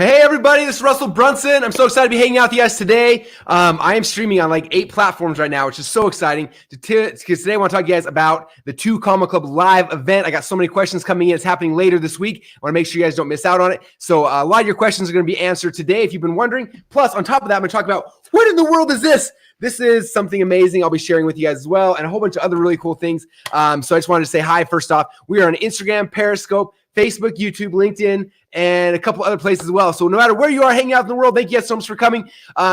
Hey everybody, this is Russell Brunson. I'm so excited to be hanging out with you guys today. I am streaming on like 8 platforms right now, which is so exciting. Because today I want to talk to you guys about the 2 Comma Club live event. I got so many questions coming in. It's happening later this week. I want to make sure you guys don't miss out on it. So a lot of your questions are going to be answered today if you've been wondering. Plus, on top of that, I'm going to talk about what in the world is this? This is something amazing I'll be sharing with you guys as well, and a whole bunch of other really cool things. So I just wanted to say hi first off. We are on Instagram, Periscope, Facebook, YouTube, LinkedIn, and a couple other places as well. So no matter where you are hanging out in the world, thank you guys so much for coming.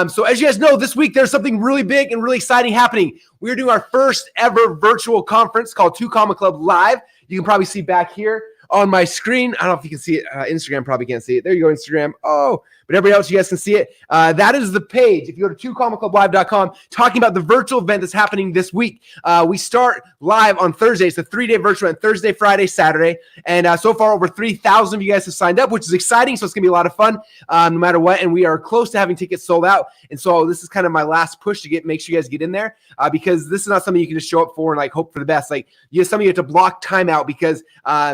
So as you guys know, this week there's something really big and really exciting happening. We're doing our first ever virtual conference called 2 Comma Club Live. You can probably see back here on my screen. I don't know if you can see it. Instagram probably can't see it. There you go, Instagram. Oh, but everybody else, you guys can see it. That is the page. If you go to 2commaclublive.com, talking about the virtual event that's happening this week. We start live on Thursday. It's a 3-day virtual event, Thursday, Friday, Saturday. And so far, over 3,000 of you guys have signed up, which is exciting. So it's going to be a lot of fun no matter what. And we are close to having tickets sold out. And so this is kind of my last push to make sure you guys get in there because this is not something you can just show up for and like hope for the best. Like some of you have to block time out because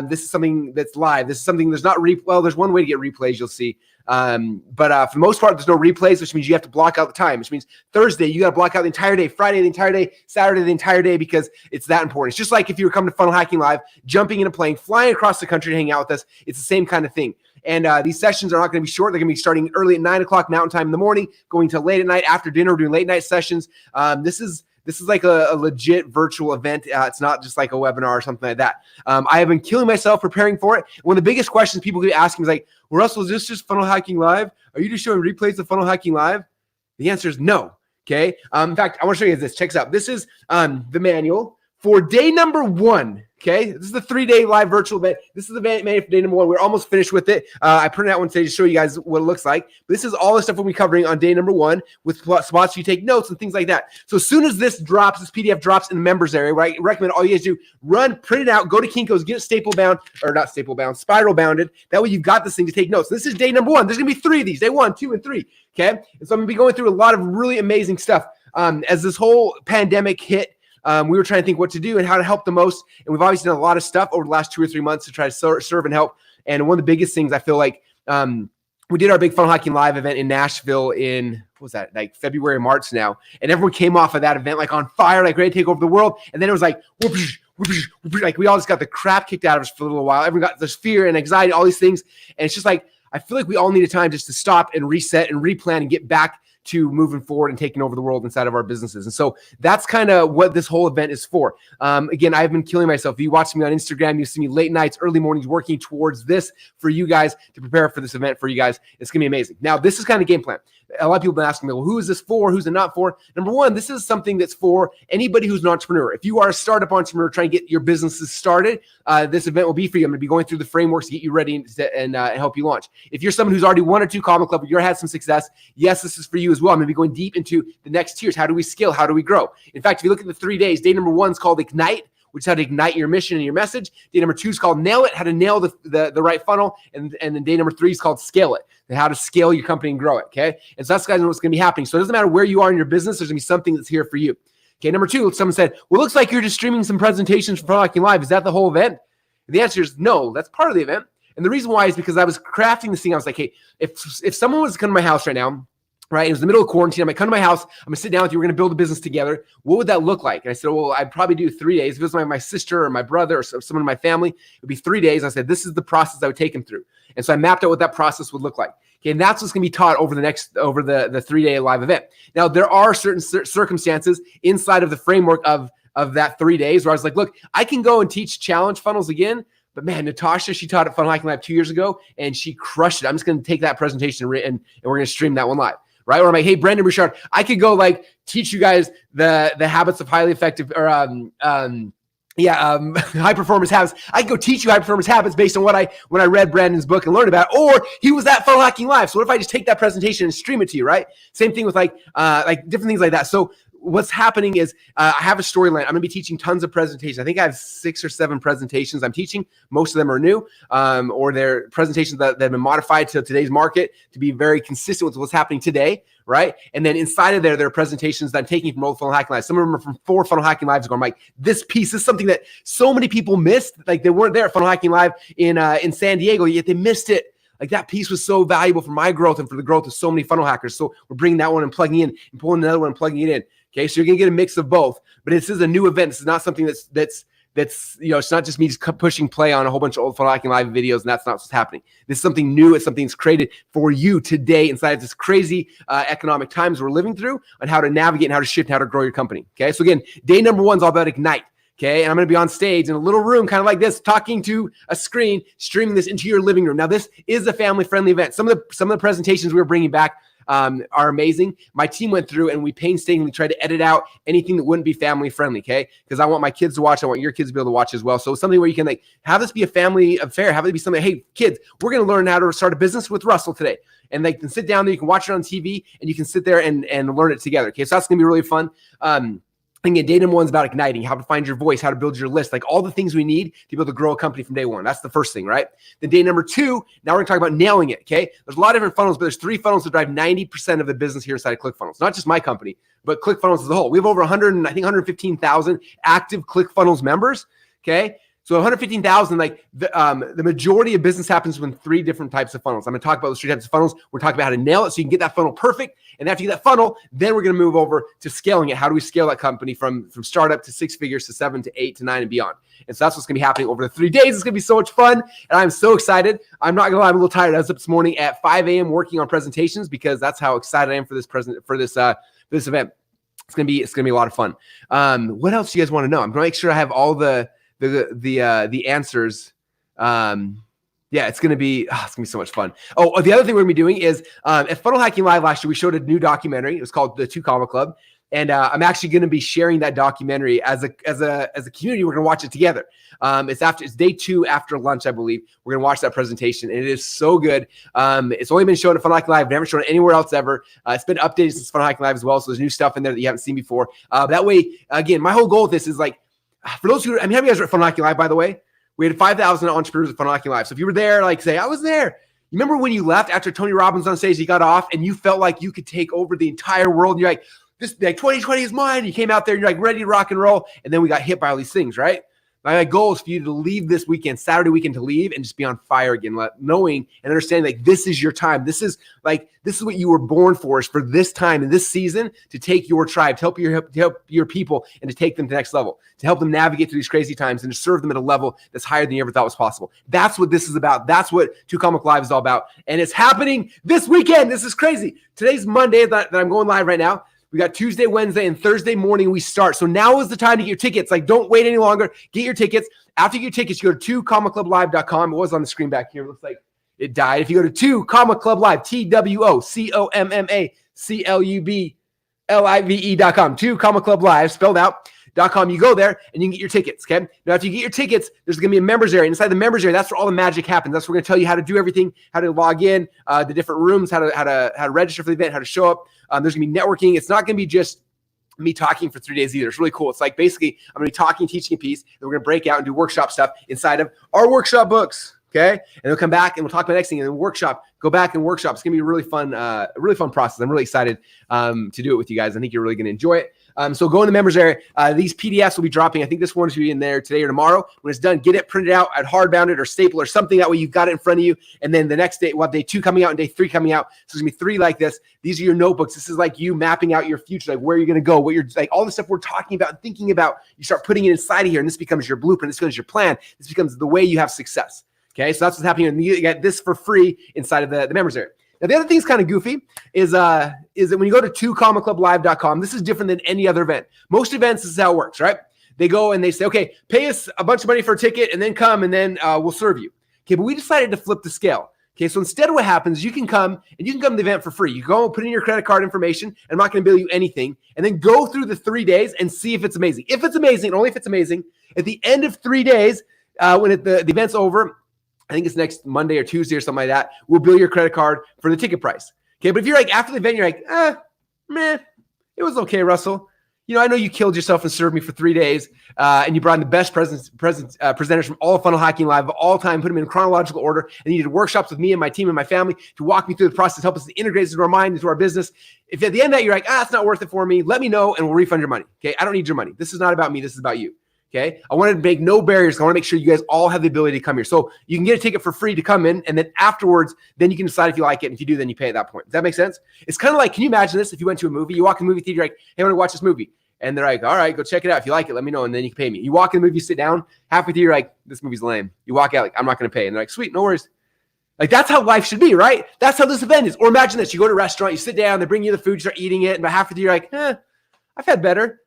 this is something that's live. This is something there's not well, there's one way to get replays, you'll see. But for the most part, there's no replays, which means you have to block out the time, which means Thursday, you got to block out the entire day, Friday, the entire day, Saturday, the entire day, because it's that important. It's just like if you were coming to Funnel Hacking Live, jumping in a plane, flying across the country to hang out with us. It's the same kind of thing. And these sessions are not going to be short. They're going to be starting early at 9 o'clock Mountain Time in the morning, going till late at night after dinner. We're doing late night sessions. This is like a legit virtual event. It's not just like a webinar or something like that. I have been killing myself preparing for it. One of the biggest questions people keep asking is like, well, Russell, is this just Funnel Hacking Live? Are you just showing replays of Funnel Hacking Live? The answer is no. Okay. In fact, I want to show you this. Check this out. This is the manual for day number 1. Okay, this is the 3-day live virtual event. This is the manual for day number 1. We're almost finished with it. I printed out one today to show you guys what it looks like. But this is all the stuff we'll be covering on day number 1 with spots you take notes and things like that. So as soon as this drops, this PDF drops in the members area, right? I recommend all you guys do, print it out, go to Kinko's, get it spiral bounded. That way you've got this thing to take notes. This is day number 1. There's going to be 3 of these, day 1, 2, and 3. Okay, and so I'm going to be going through a lot of really amazing stuff. As this whole pandemic hit, we were trying to think what to do and how to help the most. And we've obviously done a lot of stuff over the last 2 or 3 months to try to serve and help. And one of the biggest things I feel like we did our big Funnel Hacking Live event in Nashville in, what was that, like February, March now. And everyone came off of that event like on fire, like ready to take over the world. And then it was like, whoosh, whoosh, whoosh, like we all just got the crap kicked out of us for a little while. Everyone got this fear and anxiety, all these things. And it's just like, I feel like we all need a time just to stop and reset and replan and get back to moving forward and taking over the world inside of our businesses. And so that's kind of what this whole event is for. Again, I've been killing myself. If you watch me on Instagram, you see me late nights, early mornings, working towards this for you guys to prepare for this event for you guys. It's going to be amazing. Now, this is kind of game plan. A lot of people have been asking me, well, who is this for? Who's it not for? Number one, this is something that's for anybody who's an entrepreneur. If you are a startup entrepreneur trying to get your businesses started, this event will be for you. I'm going to be going through the frameworks to get you ready and help you launch. If you're someone who's already 1 or 2 Comma Club, you've had some success, yes, this is for you as well. I'm going to be going deep into the next tiers. How do we scale? How do we grow? In fact, if you look at the 3 days, day number 1 is called Ignite, which is how to ignite your mission and your message. Day number 2 is called Nail It, how to nail the right funnel. And then day number 3 is called Scale It, how to scale your company and grow it, okay? And so that's guys what's going to be happening. So it doesn't matter where you are in your business, there's going to be something that's here for you. Okay, number 2, someone said, well, it looks like you're just streaming some presentations from Funnel Hacking Live. Is that the whole event? And the answer is no, that's part of the event. And the reason why is because I was crafting this thing. I was like, hey, if someone was to come to my house right now, right? It was the middle of quarantine. I'm like, come to my house. I'm going to sit down with you. We're going to build a business together. What would that look like? And I said, well, I'd probably do 3 days. If it was my sister or my brother or someone in my family, it would be 3 days. I said, this is the process I would take them through. And so I mapped out what that process would look like. Okay, and that's what's going to be taught over the 3-day live event. Now, there are certain circumstances inside of the framework of that 3 days where I was like, look, I can go and teach challenge funnels again. But man, Natasha, she taught at Funnel Hacking Live 2 years ago, and she crushed it. I'm just going to take that presentation and we're going to stream that one live. Right? Or I'm like, hey, Brandon Bouchard, I could go like teach you guys the habits of highly effective or high performance habits. I could go teach you high performance habits based on when I read Brandon's book and learned about it. Or he was at Funnel Hacking Live. So what if I just take that presentation and stream it to you, right? Same thing with like different things like that. So what's happening is I have a storyline. I'm going to be teaching tons of presentations. I think I have 6 or 7 presentations I'm teaching. Most of them are new or they're presentations that have been modified to today's market to be very consistent with what's happening today, right? And then inside of there are presentations that I'm taking from old Funnel Hacking Live. Some of them are from 4 Funnel Hacking Lives ago. I'm like, this piece is something that so many people missed. Like they weren't there at Funnel Hacking Live in San Diego, yet they missed it Like that piece was so valuable for my growth and for the growth of so many funnel hackers. So we're bringing that one and plugging in and pulling another one and plugging it in. Okay, so you're gonna get a mix of both. But this is a new event. This is not something that's it's not just me just pushing play on a whole bunch of old funnel hacking live videos, and that's not what's happening. This is something new. It's something that's created for you today inside of this crazy economic times we're living through, on how to navigate and how to shift and how to grow your company. Okay, so again, day number 1 is all about Ignite. Okay, and I'm going to be on stage in a little room kind of like this, talking to a screen, streaming this into your living room. Now, this is a family-friendly event. Some of the presentations we were bringing back are amazing. My team went through and we painstakingly tried to edit out anything that wouldn't be family friendly. Okay, because I want my kids to watch. I want your kids to be able to watch as well. So something where you can like have this be a family affair. Have it be something. Hey, kids, we're going to learn how to start a business with Russell today, and they can sit down there. You can watch it on TV, and you can sit there and learn it together. Okay, so that's going to be really fun. Again, day number 1 is about igniting, how to find your voice, how to build your list, like all the things we need to be able to grow a company from day 1. That's the first thing, right? Then day number 2, now we're going to talk about nailing it, okay? There's a lot of different funnels, but there's 3 funnels that drive 90% of the business here inside of ClickFunnels. Not just my company, but ClickFunnels as a whole. We have over 115,000 active ClickFunnels members, okay? So 115,000, like the majority of business happens with 3 different types of funnels. I'm going to talk about those 3 types of funnels. We're talking about how to nail it so you can get that funnel perfect. And after you get that funnel, then we're going to move over to scaling it. How do we scale that company from startup to 6 figures to 7 to 8 to 9 and beyond? And so that's what's going to be happening over the 3 days. It's going to be so much fun. And I'm so excited. I'm not going to lie, I'm a little tired. I was up this morning at 5 a.m. working on presentations because that's how excited I am for this this event. It's going to be a lot of fun. What else do you guys want to know? I'm going to make sure I have all the answers. Yeah, it's gonna be so much fun. Oh, the other thing we're gonna be doing is at Funnel Hacking Live last year, we showed a new documentary. It was called The 2 Comma Club, and I'm actually gonna be sharing that documentary as a community. We're gonna watch it together. It's day 2 after lunch, I believe. We're gonna watch that presentation, and it is so good. It's only been shown at Funnel Hacking Live, never shown it anywhere else ever. It's been updated since Funnel Hacking Live as well, so there's new stuff in there that you haven't seen before. That way, again, my whole goal with this is like, for those who, how many of you guys are at Funnel Hacking Live, by the way? We had 5,000 entrepreneurs at Funnel Hacking Live. So if you were there, like say, I was there. You remember when you left after Tony Robbins on stage, he got off and you felt like you could take over the entire world. And you're like, this like 2020 is mine. You came out there and you're like ready to rock and roll. And then we got hit by all these things, right? My goal is for you to leave this weekend, Saturday weekend, to leave and just be on fire again, knowing and understanding like this is your time. This is what you were born for, is for this time and this season to take your tribe, to help your people and to take them to the next level, to help them navigate through these crazy times and to serve them at a level that's higher than you ever thought was possible. That's what this is about. That's what 2 Comma Live is all about. And it's happening this weekend. This is crazy. Today's Monday that I'm going live right now. We got Tuesday, Wednesday, and Thursday morning we start. So now is the time to get your tickets. Like, don't wait any longer. Get your tickets. After you get your tickets, you go to 2commaclublive.com. It was on the screen back here. It looks like it died. If you go to 2 Comma Club Live, TWOCOMMACLUBLIVE.com, 2 Comma Club Live, spelled out. .com. You go there and you can get your tickets. Okay. Now, after you get your tickets, there's going to be a members area. Inside the members area, that's where all the magic happens. That's where we're going to tell you how to do everything, how to log in, the different rooms, how to register for the event, how to show up. There's going to be networking. It's not going to be just me talking for 3 days either. It's really cool. It's like basically I'm going to be talking, teaching a piece, and we're going to break out and do workshop stuff inside of our workshop books. Okay. And we'll come back and we'll talk about the next thing and then workshop, go back and workshop. It's going to be a really fun process. I'm really excited to do it with you guys. I think you're really going to enjoy it. So go in the members area. These PDFs will be dropping. I think this one should be in there today or tomorrow. When it's done, get it printed out at hardbound or staple or something. That way you've got it in front of you. And then the next day, we'll have day 2 coming out and day 3 coming out. So there's going to be 3 like this. These are your notebooks. This is like you mapping out your future, like where you're going to go, what you're like, all the stuff we're talking about and thinking about. You start putting it inside of here, and this becomes your blueprint. This becomes your plan. This becomes the way you have success. Okay, so that's what's happening. And you get this for free inside of the members area. Now, the other thing that's kind of goofy is that when you go to 2commaclublive.com, this is different than any other event. Most events, this is how it works, right? They go and they say, okay, pay us a bunch of money for a ticket and then come and then we'll serve you. Okay, but we decided to flip the scale. Okay, so instead of what happens, you can come to the event for free. You go and put in your credit card information. I'm not going to bill you anything. And then go through the 3 days and see if it's amazing. If it's amazing, and only if it's amazing, at the end of 3 days, when the event's over, I think it's next Monday or Tuesday or something like that, we'll bill your credit card for the ticket price. Okay, but if you're like, after the event, you're like, man, it was okay, Russell. You know, I know you killed yourself and served me for 3 days, and you brought in the best presenters from all of Funnel Hacking Live of all time, put them in chronological order, and you did workshops with me and my team and my family to walk me through the process, help us to integrate this into our mind, into our business. If at the end of that, you're like, it's not worth it for me, let me know, and we'll refund your money. Okay, I don't need your money. This is not about me. This is about you. Okay. I want to make no barriers. I want to make sure you guys all have the ability to come here. So you can get a ticket for free to come in. And then afterwards, then you can decide if you like it. And if you do, then you pay at that point. Does that make sense? It's kind of like, can you imagine this? If you went to a movie, you walk in the movie theater, you're like, hey, I want to watch this movie. And they're like, all right, go check it out. If you like it, let me know. And then you can pay me. You walk in the movie, you sit down, halfway through, you're like, this movie's lame. You walk out like, I'm not going to pay. And they're like, sweet, no worries. Like, that's how life should be, right? That's how this event is. Or imagine this. You go to a restaurant, you sit down, they bring you the food, you start eating it. And by halfway through, you're like, I've had better.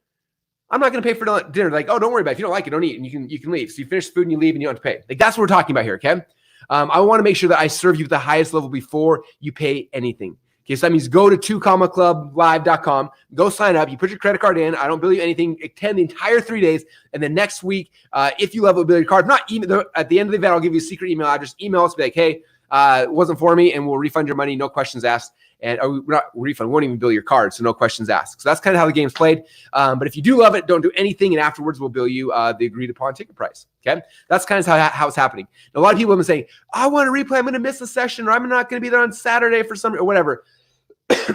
I'm not going to pay for dinner. Like, oh, don't worry about it. If you don't like it, don't eat. And you can leave. So you finish the food and you leave and you don't have to pay. Like, that's what we're talking about here, okay? I want to make sure that I serve you at the highest level before you pay anything. Okay, so that means go to 2comaclublive.com, go sign up. You put your credit card in. I don't bill you anything. Attend the entire 3 days. And then next week, if you love it, we'll bill your card. Not email, at the end of the event, I'll give you a secret email address. Email us, be like, hey, it wasn't for me, and we'll refund your money, no questions asked. And we won't even bill your card, so no questions asked. So that's kind of how the game's played. But if you do love it, don't do anything, and afterwards we'll bill you the agreed upon ticket price. Okay, that's kind of how it's happening. Now, a lot of people have been saying, I want to replay. I'm going to miss the session, or I'm not going to be there on Saturday for some or whatever.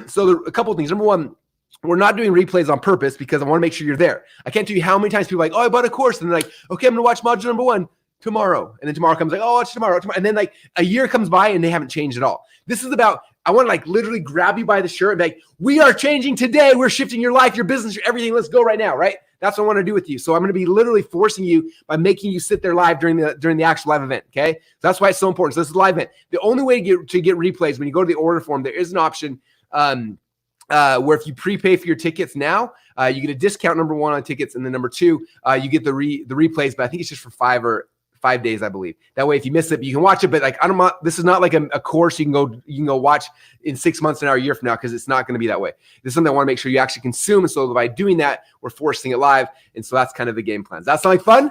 So there are a couple of things. Number one, we're not doing replays on purpose because I want to make sure you're there. I can't tell you how many times people are like, oh, I bought a course, and they're like, okay, I'm going to watch module number 1 tomorrow. And then tomorrow comes like, oh, watch tomorrow. And then like a year comes by and they haven't changed at all. This is about, I want to like literally grab you by the shirt and be like, we are changing today. We're shifting your life, your business, everything. Let's go right now, right? That's what I want to do with you. So I'm going to be literally forcing you by making you sit there live during the actual live event, okay? So that's why it's so important. So this is a live event. The only way to get replays, when you go to the order form, there is an option where if you prepay for your tickets now, you get a discount, number 1, on tickets, and then number 2, you get the replays, but I think it's just for 5 days, I believe. That way, if you miss it, you can watch it. But like, this is not like a course you can go watch in 6 months, a year from now, because it's not going to be that way. This is something I want to make sure you actually consume. And so by doing that, we're forcing it live. And so that's kind of the game plan. Does that sound like fun?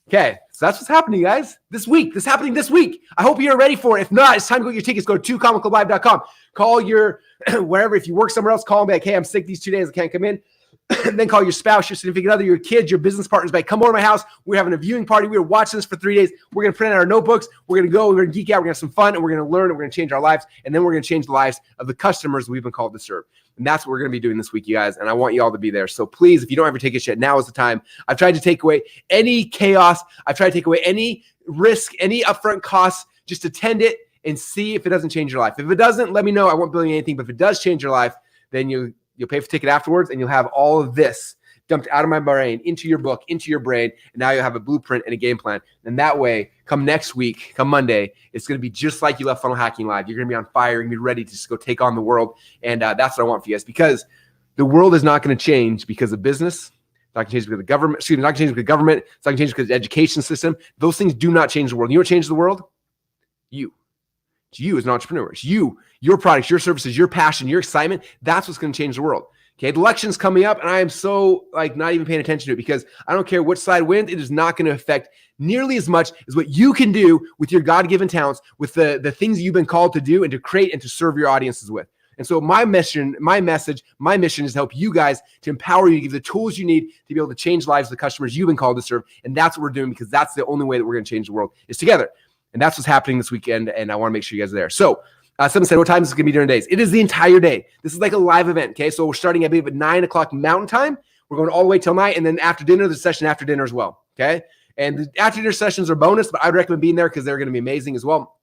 Okay, so that's what's happening, guys. This week, this is happening this week. I hope you're ready for it. If not, it's time to go get your tickets. Go to 2comaclublive.com. Call your wherever. If you work somewhere else, call them like, hey, I'm sick these 2 days. I can't come in. Then call your spouse, your significant other, your kids, your business partners. Like, come over to my house. We're having a viewing party. We're watching this for 3 days. We're going to print out our notebooks. We're going to go. We're going to geek out. We're going to have some fun. And we're going to learn. And we're going to change our lives. And then we're going to change the lives of the customers we've been called to serve. And that's what we're going to be doing this week, you guys. And I want you all to be there. So please, if you don't have your tickets yet, now is the time. I've tried to take away any chaos. I've tried to take away any risk, any upfront costs. Just attend it and see if it doesn't change your life. If it doesn't, let me know. I won't bill you anything. But if it does change your life, then you'll pay for the ticket afterwards, and you'll have all of this dumped out of my brain into your book, into your brain. And now you'll have a blueprint and a game plan. And that way, come next week, come Monday, it's going to be just like you left Funnel Hacking Live. You're going to be on fire. You're going to be ready to just go take on the world. And that's what I want for you guys, because the world is not going to change because of business. It's not going to change because of the government. Excuse me, not going to change because of government. It's not going to change because of the education system. Those things do not change the world. You know what changes the world? You. It's you as an entrepreneur. It's you, your products, your services, your passion, your excitement. That's what's going to change the world. Okay, the election's coming up, and I am so not even paying attention to it, because I don't care which side wins. It is not going to affect nearly as much as what you can do with your God-given talents, with the things you've been called to do and to create and to serve your audiences with. And so my mission is to help you guys, to empower you, to give the tools you need to be able to change lives of the customers you've been called to serve. And that's what we're doing, because that's the only way that we're going to change the world, is together. And that's what's happening this weekend, and I want to make sure you guys are there. So someone said, what time is this going to be during days? It is the entire day. This is like a live event, okay? So we're starting, I believe, at 9 o'clock Mountain Time. We're going all the way till night, and then after dinner, the session after dinner as well, okay? And the after dinner sessions are bonus, but I would recommend being there because they're going to be amazing as well.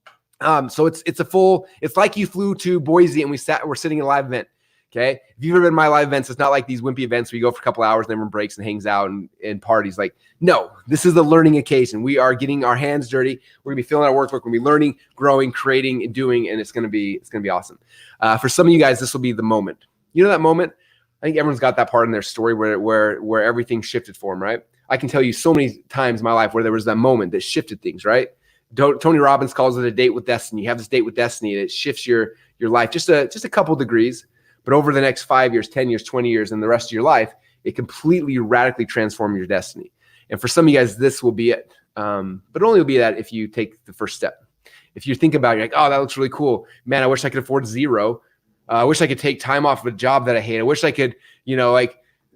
So it's like you flew to Boise and we're sitting in a live event. Okay. If you've ever been to my live events, it's not like these wimpy events where you go for a couple hours and everyone breaks and hangs out and parties. Like, no, this is the learning occasion. We are getting our hands dirty. We're gonna be filling our workbook. We're gonna be learning, growing, creating, and doing, and it's gonna be awesome. For some of you guys, this will be the moment. You know that moment? I think everyone's got that part in their story where everything shifted for them, right? I can tell you so many times in my life where there was that moment that shifted things, right? Tony Robbins calls it a date with destiny. You have this date with destiny, and it shifts your life just a couple degrees. But over the next 5 years, 10 years, 20 years, and the rest of your life, it completely radically transforms your destiny. And for some of you guys, this will be it. But it only will be that if you take the first step. If you think about it, you're like, oh, that looks really cool. Man, I wish I could afford zero. I wish I could take time off of a job that I hate. I wish I could,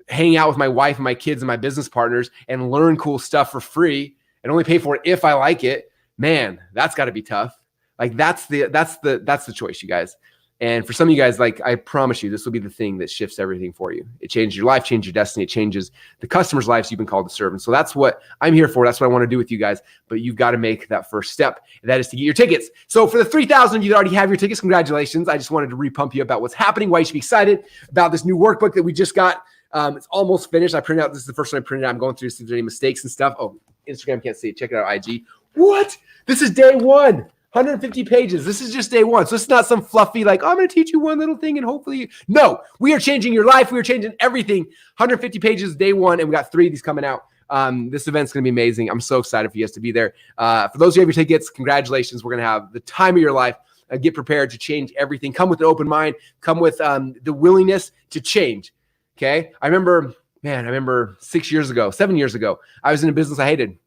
hang out with my wife and my kids and my business partners and learn cool stuff for free and only pay for it if I like it. Man, that's got to be tough. Like that's the choice, you guys. And for some of you guys, like I promise you, this will be the thing that shifts everything for you. It changes your life, changes your destiny. It changes the customers' lives you've been called to serve. And so that's what I'm here for. That's what I want to do with you guys. But you've got to make that first step. And that is to get your tickets. So for the 3,000 of you that already have your tickets, congratulations. I just wanted to repump you about what's happening, why you should be excited about this new workbook that we just got. It's almost finished. I printed out. This is the first one I printed out. I'm going through to see if there's any mistakes and stuff. Oh, Instagram can't see it. Check it out, IG. What? This is day one. 150 pages. This is just day one. So it's not some fluffy, like, oh, I'm going to teach you one little thing and hopefully, no, we are changing your life. We are changing everything. 150 pages, day one. And we got 3 of these coming out. This event's going to be amazing. I'm so excited for you guys to be there. For those who have your tickets, congratulations. We're going to have the time of your life. Get prepared to change everything. Come with an open mind. Come with the willingness to change. Okay. I remember 7 years ago, I was in a business I hated.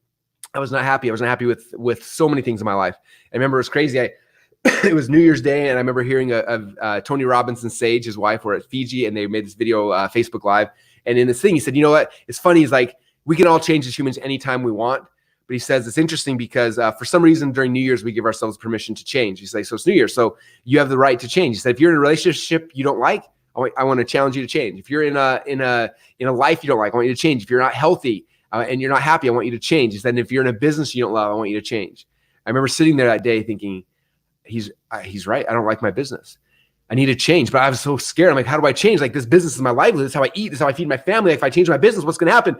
I was not happy. I was not happy with so many things in my life. I remember it was crazy. It was New Year's Day, and I remember hearing of Tony Robbins and Sage, his wife, were at Fiji, and they made this video, Facebook Live. And in this thing, he said, you know what? It's funny. He's like, we can all change as humans anytime we want. But he says it's interesting because for some reason during New Year's, we give ourselves permission to change. He's like, so it's New Year, so you have the right to change. He said, if you're in a relationship you don't like, I want to challenge you to change. If you're in a life you don't like, I want you to change. If you're not healthy, and you're not happy, I want you to change. He said, if you're in a business you don't love, I want you to change. I remember sitting there that day thinking, he's right. I don't like my business. I need to change, but I was so scared. I'm like, how do I change? Like, this business is my livelihood. This is how I eat. This is how I feed my family. Like, if I change my business, what's going to happen?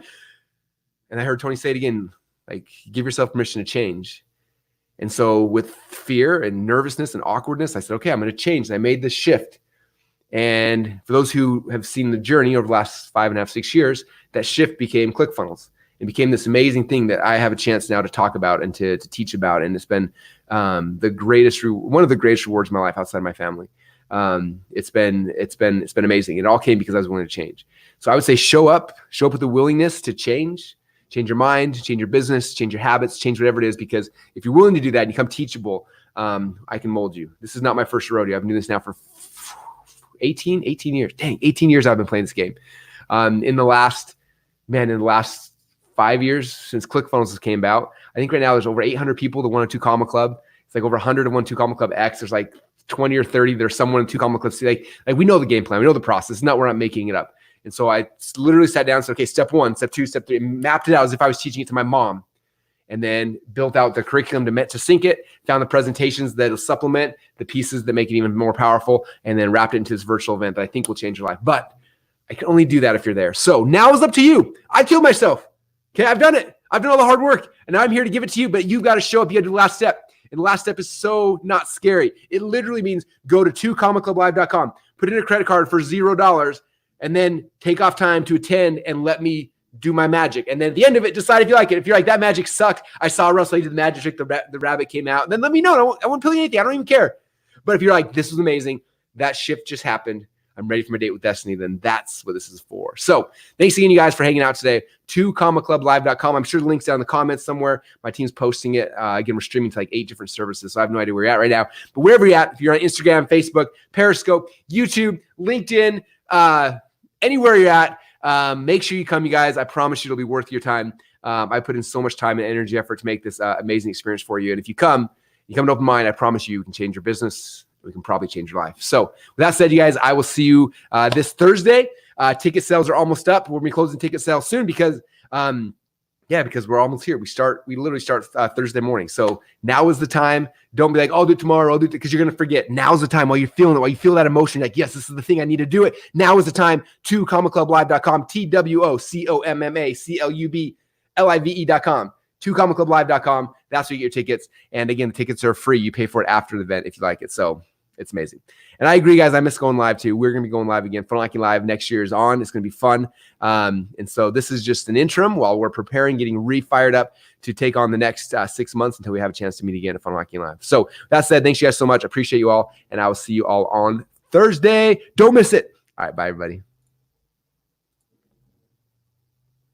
And I heard Tony say it again, like, give yourself permission to change. And so with fear and nervousness and awkwardness, I said, okay, I'm going to change. And I made this shift. And for those who have seen the journey over the last 5.5, 6 years, that shift became ClickFunnels. It became this amazing thing that I have a chance now to talk about and to teach about. And it's been one of the greatest rewards of my life outside of my family. It's been amazing. It all came because I was willing to change. So I would say show up with the willingness to change your mind, change your business, change your habits, change whatever it is. Because if you're willing to do that and you become teachable, I can mold you. This is not my first rodeo. I've been doing this now for 18 years. Dang, 18 years I've been playing this game. In the last 5 years since ClickFunnels came out, I think right now there's over 800 people that want a 2 Comma Club. It's like over 100 of 1 2 Comma Club X. There's like 20 or 30. There's someone in 2 Comma Club C. Like we know the game plan. We know the process. We're not making it up. And so I literally sat down and said, okay, step 1, step 2, step 3, and mapped it out as if I was teaching it to my mom. And then built out the curriculum to sync it, found the presentations that'll supplement the pieces that make it even more powerful, and then wrapped it into this virtual event that I think will change your life. But I can only do that if you're there. So now it's up to you. I killed myself. Okay, I've done it. I've done all the hard work, and now I'm here to give it to you, but you got to show up. You got to do the last step. And the last step is so not scary. It literally means go to 2commaclublive.com, put in a credit card for $0, and then take off time to attend and let me do my magic. And then at the end of it, decide if you like it. If you're like, that magic sucked, I saw Russell, he did the magic trick, the rabbit came out, then let me know. I won't tell you anything. I don't even care. But if you're like, this was amazing, that shift just happened, I'm ready for my date with destiny, then that's what this is for. So thanks again, you guys, for hanging out today. 2commaclublive.com. I'm sure the link's down in the comments somewhere. My team's posting it. Again, we're streaming to like 8 different services, so I have no idea where you're at right now. But wherever you're at, if you're on Instagram, Facebook, Periscope, YouTube, LinkedIn, anywhere you're at, make sure you come, you guys. I promise you it'll be worth your time. I put in so much time and energy, effort to make this amazing experience for you. And if you come with open mind, I promise you can change your business. We can probably change your life. So with that said, you guys, I will see you this Thursday. Ticket sales are almost up. We'll be closing ticket sales soon because we're almost here. We literally start Thursday morning. So now is the time. Don't be like, I'll do it tomorrow. I'll do it, because you're going to forget. Now's the time while you're feeling it, while you feel that emotion, like, yes, this is the thing. I need to do it. Now is the time. 2commaclublive.com, TWOCOMMACLUBLIVE.com. 2commaclublive.com. That's where you get your tickets. And again, the tickets are free. You pay for it after the event if you like it. So it's amazing. And I agree, guys. I miss going live too. We're going to be going live again. Funnel Hacking Live next year is on. It's going to be fun. And so this is just an interim while we're preparing, getting re-fired up to take on the next 6 months until we have a chance to meet again at Funnel Hacking Live. So that said, thanks you guys so much. I appreciate you all. And I will see you all on Thursday. Don't miss it. All right. Bye, everybody.